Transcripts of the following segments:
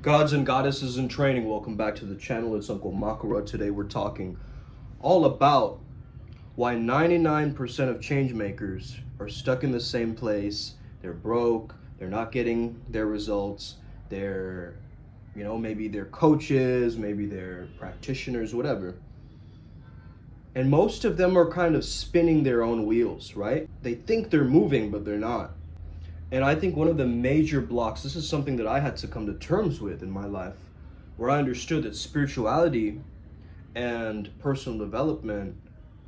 Gods and goddesses in training, welcome back to the channel. It's Uncle Makara. Today we're talking all about why 99% of change makers are stuck in the same place. They're broke, they're not getting their results, they're, maybe they're coaches, maybe they're practitioners, whatever. And most of them are kind of spinning their own wheels, right? They think they're moving, but they're not. And I think one of the major blocks, this is something that I had to come to terms with in my life, where I understood that spirituality and personal development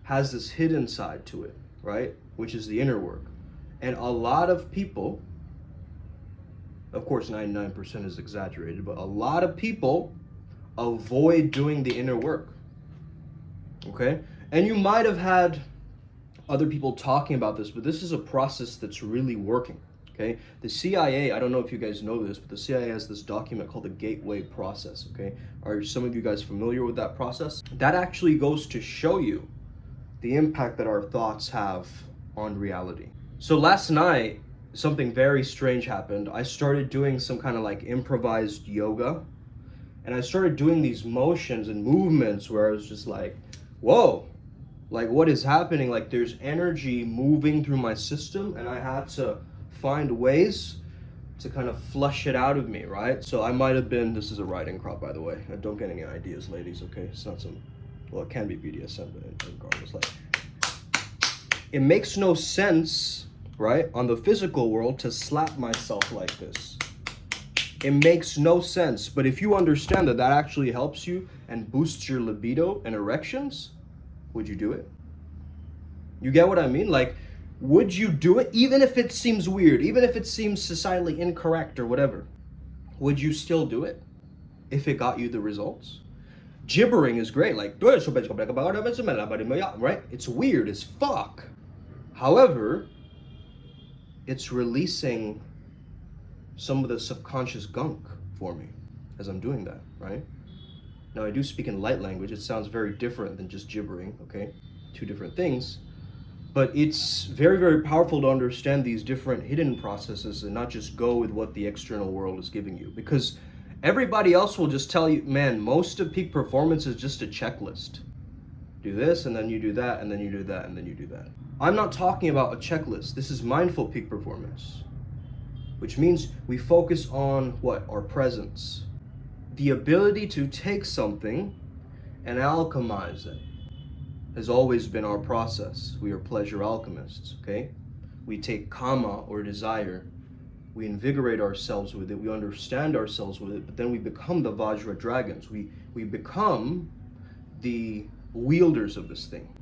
has this hidden side to it, right? Which is the inner work. And a lot of people, of course 99% is exaggerated, but a lot of people avoid doing the inner work, okay? And you might have had other people talking about this, but this is a process that's really working. Okay, the CIA, I don't know if you guys know this, but the CIA has this document called the Gateway Process, okay? Are some of you guys familiar with that process? That actually goes to show you the impact that our thoughts have on reality. So last night, something very strange happened. I started doing some kind of like improvised yoga, and I started doing these motions and movements where I was just like, whoa, like what is happening? Like there's energy moving through my system, and I had to find ways to kind of flush it out of me, right? So I might have been, this is a riding crop, by the way. Don't get any ideas, ladies, okay? It's not some, well, it can be BDSM, but regardless, like, it makes no sense, right, on the physical world to slap myself like this. It makes no sense, but if you understand that that actually helps you and boosts your libido and erections, would you do it? You get what I mean? Like, would you do it even if it seems weird, even if it seems societally incorrect or whatever? Would you still do it if it got you the results? Gibbering is great, like, right? It's weird as fuck. However, it's releasing some of the subconscious gunk for me as I'm doing that, right? Now, I do speak in light language. It sounds very different than just gibbering, okay? Two different things. But it's very, very powerful to understand these different hidden processes and not just go with what the external world is giving you. Because everybody else will just tell you, man, most of peak performance is just a checklist. Do this, and then you do that, and then you do that, and then you do that. I'm not talking about a checklist. This is mindful peak performance, which means we focus on what? Our presence. The ability to take something and alchemize it has always been our process. We are pleasure alchemists, okay? We take kama, or desire, we invigorate ourselves with it, we understand ourselves with it, but then we become the Vajra dragons. We become the wielders of this thing,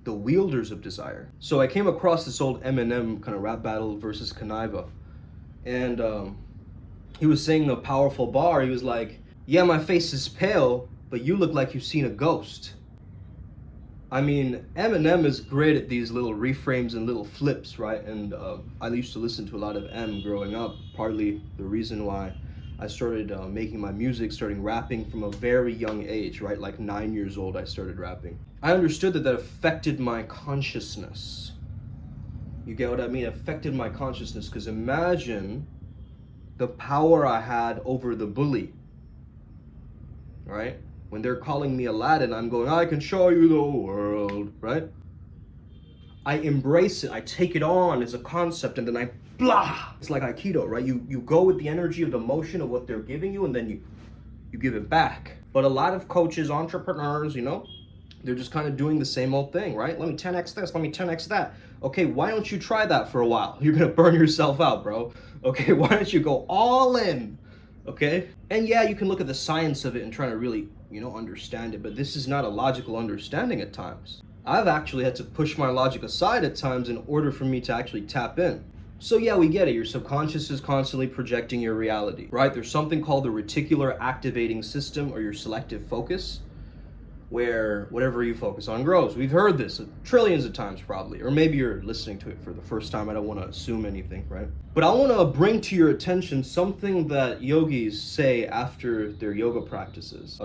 the wielders of desire. So I came across this old Eminem kind of rap battle versus Kaniva, and he was saying a powerful bar. He was like, yeah, my face is pale, but you look like you've seen a ghost. I mean, Eminem is great at these little reframes and little flips, right? And I used to listen to a lot of M growing up. Partly the reason why I started making my music, starting rapping from a very young age, right? Like 9 years old, I started rapping. I understood that that affected my consciousness. You get what I mean? It affected my consciousness, because imagine the power I had over the bully, right? When they're calling me Aladdin, I'm going, I can show you the world, right? I embrace it, I take it on as a concept, and then I, blah! It's like Aikido, right? You go with the energy of the motion of what they're giving you, and then you give it back. But a lot of coaches, entrepreneurs, they're just kind of doing the same old thing, right? Let me 10x this, let me 10x that. Okay, why don't you try that for a while? You're gonna burn yourself out, bro. Okay, why don't you go all in? Okay? And yeah, you can look at the science of it and try to really, understand it, but this is not a logical understanding at times. I've actually had to push my logic aside at times in order for me to actually tap in. So yeah, we get it. Your subconscious is constantly projecting your reality, right? There's something called the reticular activating system, or your selective focus, where whatever you focus on grows. We've heard this trillions of times probably, or maybe you're listening to it for the first time. I don't want to assume anything, right? But I want to bring to your attention something that yogis say after their yoga practices.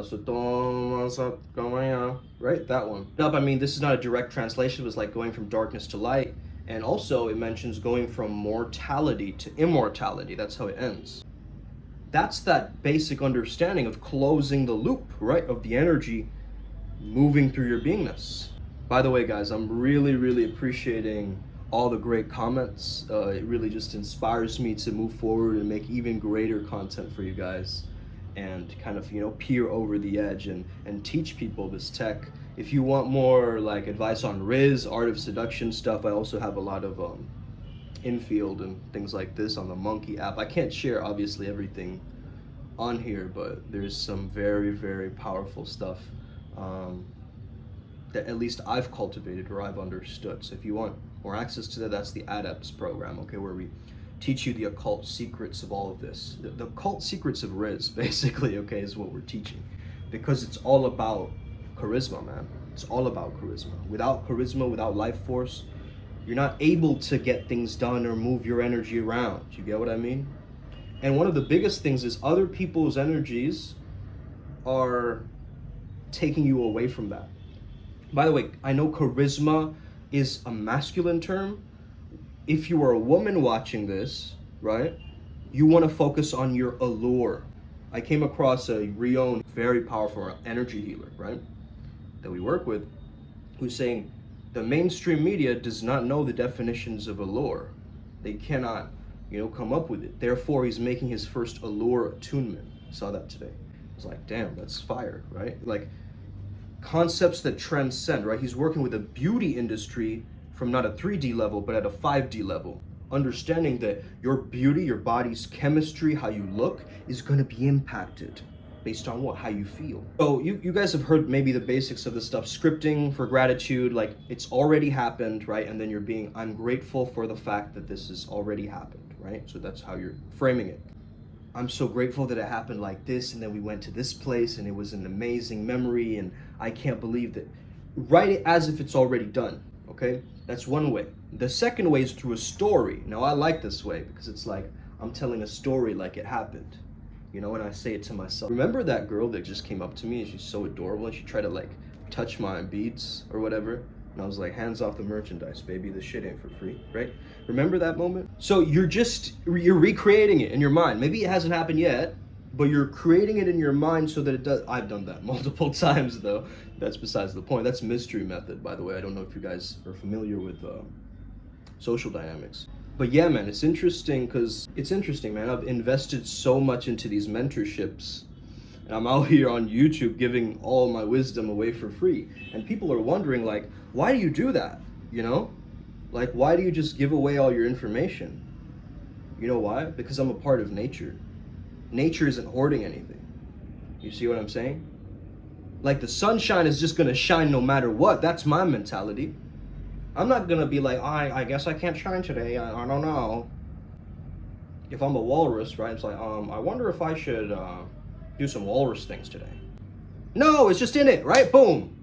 Right? That one. I mean, this is not a direct translation. It was like going from darkness to light. And also it mentions going from mortality to immortality. That's how it ends. That's that basic understanding of closing the loop, right? Of the energy moving through your beingness. By the way, guys, I'm really appreciating all the great comments. It really just inspires me to move forward and make even greater content for you guys, and kind of, you know, peer over the edge and teach people this tech. If you want more like advice on Riz, Art of Seduction stuff, I also have a lot of infield and things like this on the Monkey app. I can't share obviously everything on here, but there's some very powerful stuff that at least I've cultivated or I've understood. So if you want more access to that, that's the Adepts program, okay, where we teach you the occult secrets of all of this. The occult secrets of Riz, basically, okay, is what we're teaching. Because it's all about charisma, man. It's all about charisma. Without charisma, without life force, you're not able to get things done or move your energy around. You get what I mean? And one of the biggest things is other people's energies are taking you away from that. By the way, I know charisma is a masculine term. If you are a woman watching this, right, you want to focus on your allure. I came across a Rion, very powerful energy healer, right, that we work with, who's saying the mainstream media does not know the definitions of allure. They cannot, you know, come up with it. Therefore, he's making his first allure attunement. I saw that today. I was like, damn, that's fire, right? Like, concepts that transcend, right? He's working with the beauty industry from not a 3D level, but at a 5D level. Understanding that your beauty, your body's chemistry, how you look, is gonna be impacted based on what? How you feel. So you guys have heard maybe the basics of this stuff. Scripting for gratitude, like it's already happened, right? And then you're being, I'm grateful for the fact that this has already happened, right? So that's how you're framing it. I'm so grateful that it happened like this, and then we went to this place and it was an amazing memory, and I can't believe that. Write it as if it's already done, okay? That's one way. The second way is through a story. Now I like this way because it's like I'm telling a story like it happened, you know, and I say it to myself. Remember that girl that just came up to me and she's so adorable and she tried to like touch my beads or whatever? And I was like, hands off the merchandise, baby, this shit ain't for free, right? Remember that moment? So you're recreating it in your mind. Maybe it hasn't happened yet, but you're creating it in your mind so that it does. I've done that multiple times though. That's besides the point. That's mystery method, by the way. I don't know if you guys are familiar with social dynamics. But yeah, man, it's interesting because man. I've invested so much into these mentorships, and I'm out here on YouTube giving all my wisdom away for free. And people are wondering, like, why do you do that? You know? Like, why do you just give away all your information? You know why? Because I'm a part of nature. Nature isn't hoarding anything. You see what I'm saying? Like, the sunshine is just gonna shine no matter what. That's my mentality. I'm not gonna be like, I guess I can't shine today. I don't know. If I'm a walrus, right? It's like, I wonder if I should do some walrus things today. No, it's just in it, right? Boom.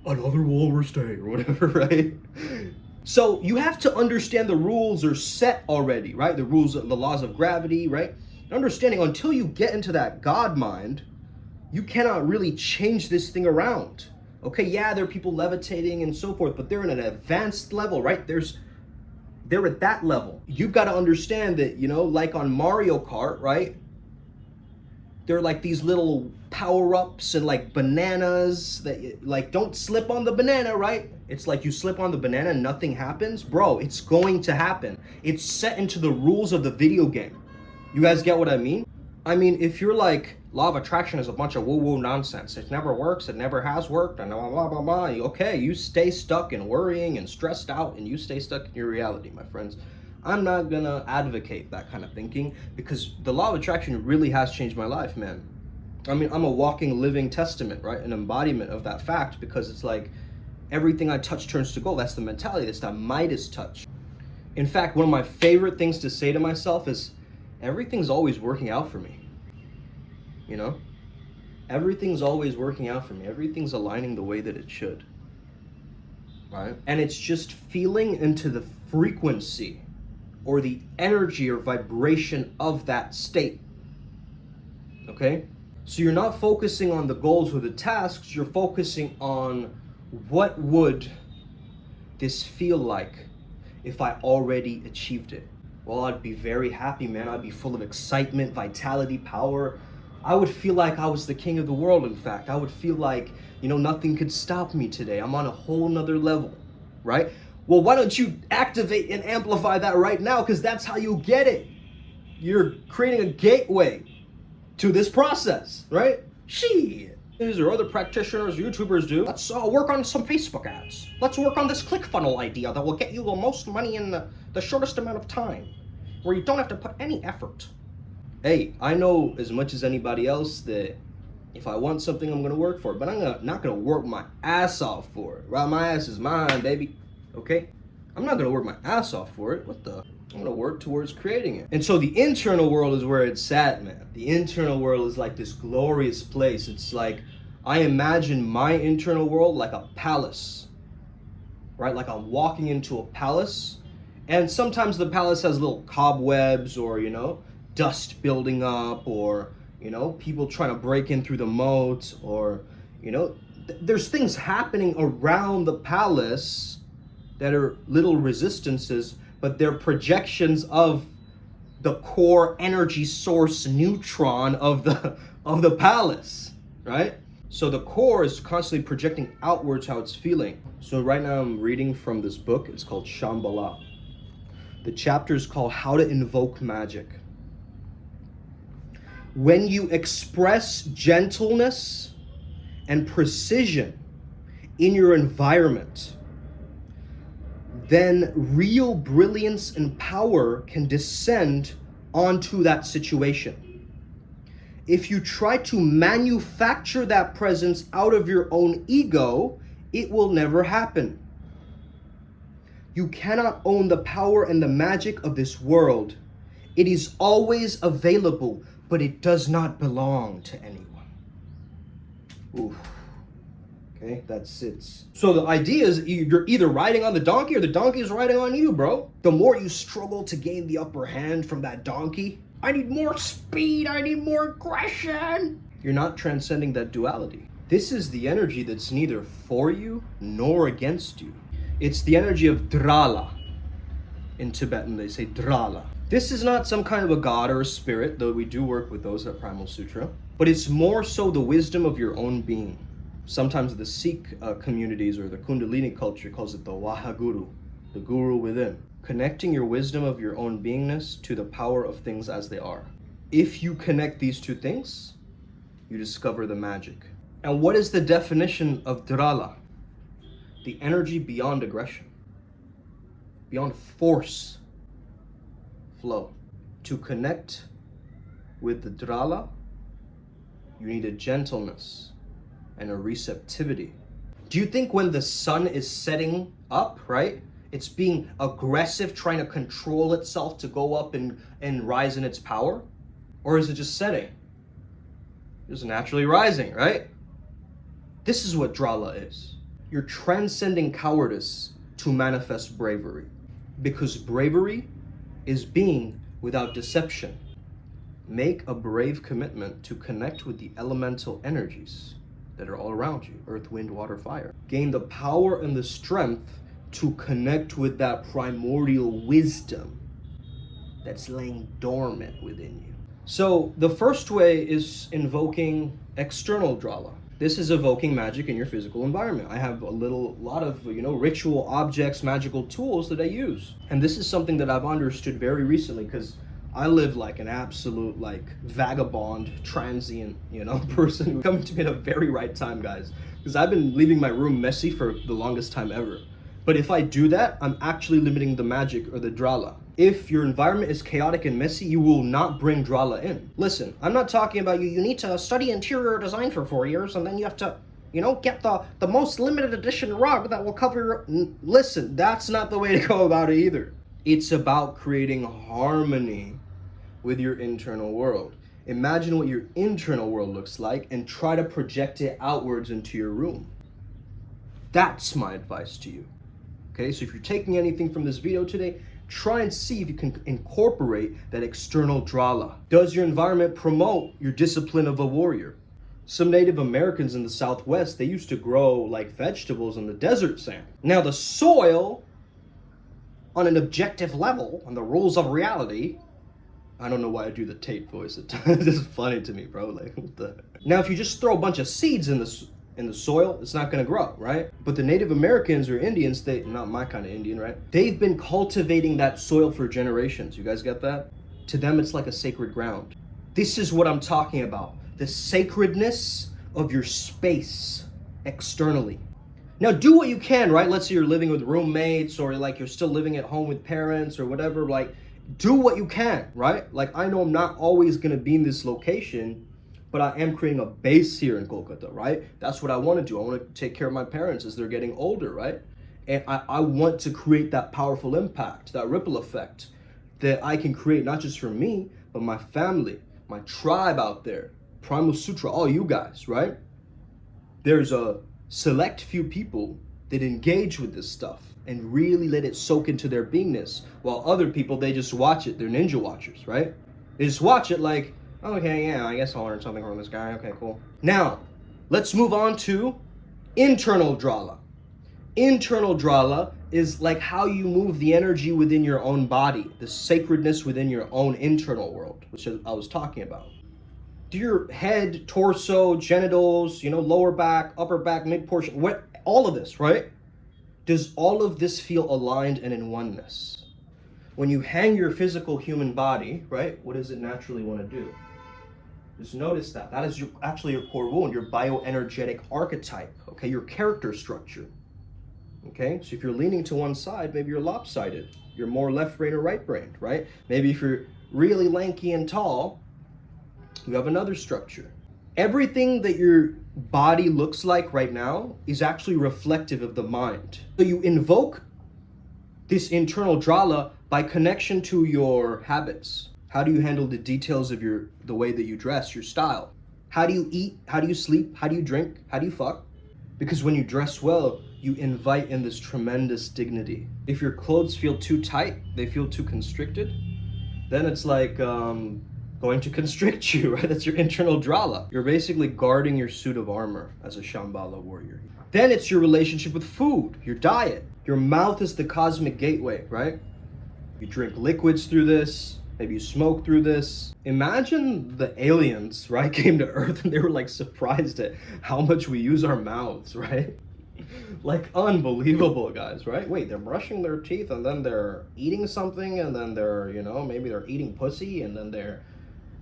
Another walrus day or whatever, right? So you have to understand the rules are set already, right? The rules, the laws of gravity, right? Understanding until you get into that God mind, you cannot really change this thing around. Okay, yeah, there are people levitating and so forth, but they're in an advanced level, right? They're at that level. You've got to understand that, you know, like on Mario Kart, right? They're like these little power-ups and like bananas that, like, don't slip on the banana, right? It's like you slip on the banana and nothing happens. Bro, it's going to happen. It's set into the rules of the video game. You guys get what I mean? I mean, if you're like, law of attraction is a bunch of woo-woo nonsense. It never works, it never has worked, and blah, blah, blah. Okay, you stay stuck in worrying and stressed out, and you stay stuck in your reality, my friends. I'm not gonna advocate that kind of thinking because the law of attraction really has changed my life, man. I mean, I'm a walking, living testament, right? An embodiment of that fact, because it's like everything I touch turns to gold. That's the mentality. That's that Midas touch. In fact, one of my favorite things to say to myself is, everything's always working out for me. You know? Everything's always working out for me. Everything's aligning the way that it should. Right? And it's just feeling into the frequency or the energy or vibration of that state. Okay? So you're not focusing on the goals or the tasks, you're focusing on what would this feel like. if I already achieved it? Well, I'd be very happy, man. I'd be full of excitement, vitality, power. I would feel like I was the king of the world, in fact. I would feel like, nothing could stop me today. I'm on a whole nother level, right? Well, why don't you activate and amplify that right now? Because that's how you get it. You're creating a gateway to this process, right? Shit. Or other practitioners, YouTubers do. Let's work on some Facebook ads. Let's work on this ClickFunnels idea that will get you the most money in the shortest amount of time, where you don't have to put any effort. Hey, I know as much as anybody else that if I want something, I'm gonna work for it, but I'm not gonna work my ass off for it. Right? My ass is mine, baby. Okay? I'm not gonna work my ass off for it. I'm gonna work towards creating it. And so the internal world is where it's at, man. The internal world is like this glorious place. It's like, I imagine my internal world like a palace, right? Like I'm walking into a palace, and sometimes the palace has little cobwebs or, dust building up, or, people trying to break in through the moat, or, there's things happening around the palace that are little resistances, but they're projections of the core energy source neutron of the palace, right? So the core is constantly projecting outwards how it's feeling. So right now I'm reading from this book. It's called Shambhala. The chapter is called How to Invoke Magic. When you express gentleness and precision in your environment, then real brilliance and power can descend onto that situation. If you try to manufacture that presence out of your own ego, it will never happen. You cannot own the power and the magic of this world. It is always available, but it does not belong to anyone. Oof. Okay, that's it. So the idea is you're either riding on the donkey or the donkey is riding on you, bro. The more you struggle to gain the upper hand from that donkey, I need more speed, I need more aggression. You're not transcending that duality. This is the energy that's neither for you nor against you. It's the energy of Drala. In Tibetan, they say Drala. This is not some kind of a god or a spirit, though we do work with those at Primal Sutra, but it's more so the wisdom of your own being. Sometimes the Sikh communities or the Kundalini culture calls it the Wahaguru, the guru within. Connecting your wisdom of your own beingness to the power of things as they are. If you connect these two things, you discover the magic. And what is the definition of Drala? The energy beyond aggression, beyond force flow. To connect with the Drala, you need a gentleness and a receptivity. Do you think when the sun is setting up, right, it's being aggressive, trying to control itself to go up and rise in its power? Or is it just setting? It's naturally rising, right? This is what Drala is. You're transcending cowardice to manifest bravery. Because bravery is being without deception. Make a brave commitment to connect with the elemental energies that are all around you, earth, wind, water, fire. Gain the power and the strength to connect with that primordial wisdom that's laying dormant within you. So the first way is invoking external Drala. This is evoking magic in your physical environment. I have a lot of ritual objects, magical tools that I use. And this is something that I've understood very recently, because I live like an absolute vagabond, transient, person who's coming to me at a very right time, guys. Because I've been leaving my room messy for the longest time ever. But if I do that, I'm actually limiting the magic or the Drala. If your environment is chaotic and messy, you will not bring Drala in. Listen, I'm not talking about you need to study interior design for 4 years and then you have to, get the most limited edition rug that will cover your... Listen, that's not the way to go about it either. It's about creating harmony with your internal world. Imagine what your internal world looks like and try to project it outwards into your room. That's my advice to you. Okay, so if you're taking anything from this video today, try and see if you can incorporate that external Drala. Does your environment promote your discipline of a warrior? Some Native Americans in the Southwest, they used to grow vegetables in the desert sand. Now the soil on an objective level, on the rules of reality. I don't know why I do the Tate voice at times. This is funny to me, bro. Like, what the? Now, if you just throw a bunch of seeds in the soil, it's not gonna grow, right? But the Native Americans or Indians, they, not my kind of Indian, right? They've been cultivating that soil for generations. You guys get that? To them, it's like a sacred ground. This is what I'm talking about. The sacredness of your space externally. Now, do what you can, right? Let's say you're living with roommates, or like you're still living at home with parents or whatever. Like, do what you can, right? Like, I know I'm not always gonna be in this location, but I am creating a base here in Kolkata, right? That's what I want to do. I want to take care of my parents as they're getting older, right? And I want to create that powerful impact, that ripple effect that I can create, not just for me, but my family, my tribe out there, Primal Sutra, all you guys, right? There's a select few people that engage with this stuff and really let it soak into their beingness, while other people, they just watch it. They're ninja watchers, right? They just watch it like, okay, yeah, I guess I'll learn something from this guy. Okay, cool. Now, let's move on to internal Drala. Internal Drala is like how you move the energy within your own body, the sacredness within your own internal world, which I was talking about. Do your head, torso, genitals, lower back, upper back, mid portion, all of this, right? Does all of this feel aligned and in oneness? When you hang your physical human body, right, what does it naturally want to do? Just notice that. That is actually your core wound, your bioenergetic archetype, okay, your character structure. Okay, so if you're leaning to one side, maybe you're lopsided. You're more left brain or right brained, right? Maybe if you're really lanky and tall, you have another structure. Everything that your body looks like right now is actually reflective of the mind. So you invoke this internal Drala by connection to your habits. How do you handle the details of the way that you dress, your style? How do you eat? How do you sleep? How do you drink? How do you fuck? Because when you dress well, you invite in this tremendous dignity. If your clothes feel too tight, they feel too constricted, then it's like going to constrict you, right? That's your internal Drala. You're basically guarding your suit of armor as a Shambhala warrior. Then it's your relationship with food, your diet. Your mouth is the cosmic gateway, right? You drink liquids through this, maybe you smoke through this. Imagine the aliens, right, came to Earth and they were like surprised at how much we use our mouths, right? Like unbelievable, guys, right? Wait, they're brushing their teeth and then they're eating something and then they're, maybe they're eating pussy and then they're,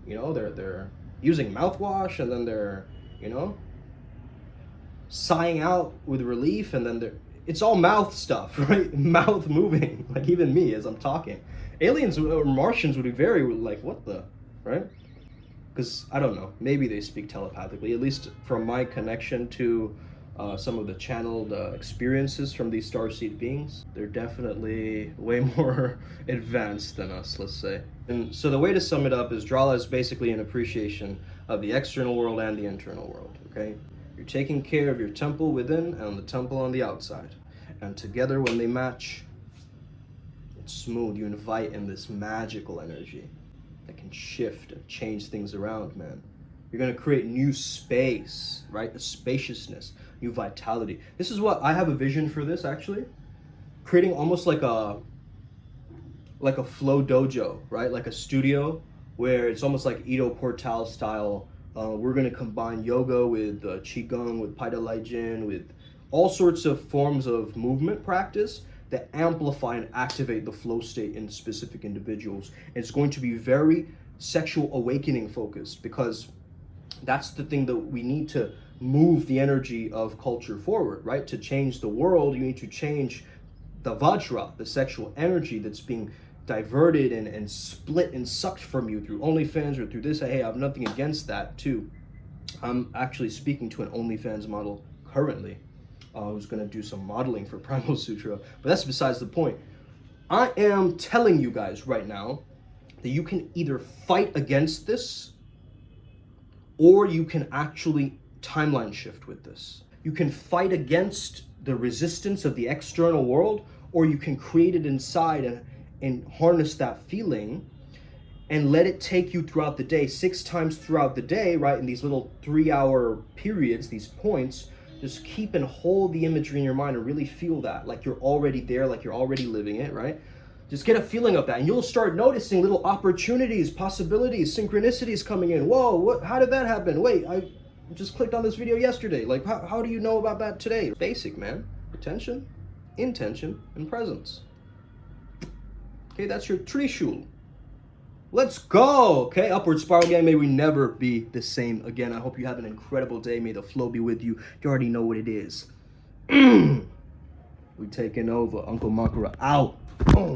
they're using mouthwash and then they're, sighing out with relief and then it's all mouth stuff, right? Mouth moving, like even me as I'm talking. Aliens or Martians would be very like, what the, right? Because I don't know, maybe they speak telepathically, at least from my connection to some of the channeled experiences from these starseed beings. They're definitely way more advanced than us, let's say. And so the way to sum it up is Drala is basically an appreciation of the external world and the internal world, okay? You're taking care of your temple within and the temple on the outside. And together when they match, it's smooth. You invite in this magical energy that can shift and change things around, man. You're going to create new space, right? A spaciousness, new vitality. This is what I have a vision for this, actually. Creating almost like a flow dojo, right? Like a studio where it's almost like Ido Portal style. We're going to combine yoga with Qigong, with Paida Laijin, with all sorts of forms of movement practice that amplify and activate the flow state in specific individuals. And it's going to be very sexual awakening focused, because that's the thing that we need to move the energy of culture forward, right? To change the world, you need to change the Vajra, the sexual energy that's being diverted and split and sucked from you through OnlyFans or through this. Hey, I have nothing against that too. I'm actually speaking to an OnlyFans model currently who's going to do some modeling for Primal Sutra, but that's besides the point. I am telling you guys right now that you can either fight against this or you can actually timeline shift with this. You can fight against the resistance of the external world, or you can create it inside and harness that feeling and let it take you throughout the day, 6 times throughout the day, right? In these little 3-hour periods, these points, just keep and hold the imagery in your mind and really feel that, like you're already there, like you're already living it, right? Just get a feeling of that, and you'll start noticing little opportunities, possibilities, synchronicities coming in. Whoa, what? How did that happen? Wait, I just clicked on this video yesterday. Like, how do you know about that today? Basic, man. Attention, intention, and presence. Okay, that's your Trishul. Let's go. Okay, Upward Spiral Gang. May we never be the same again. I hope you have an incredible day. May the flow be with you. You already know what it is. We taking over. Uncle Makara out. Boom.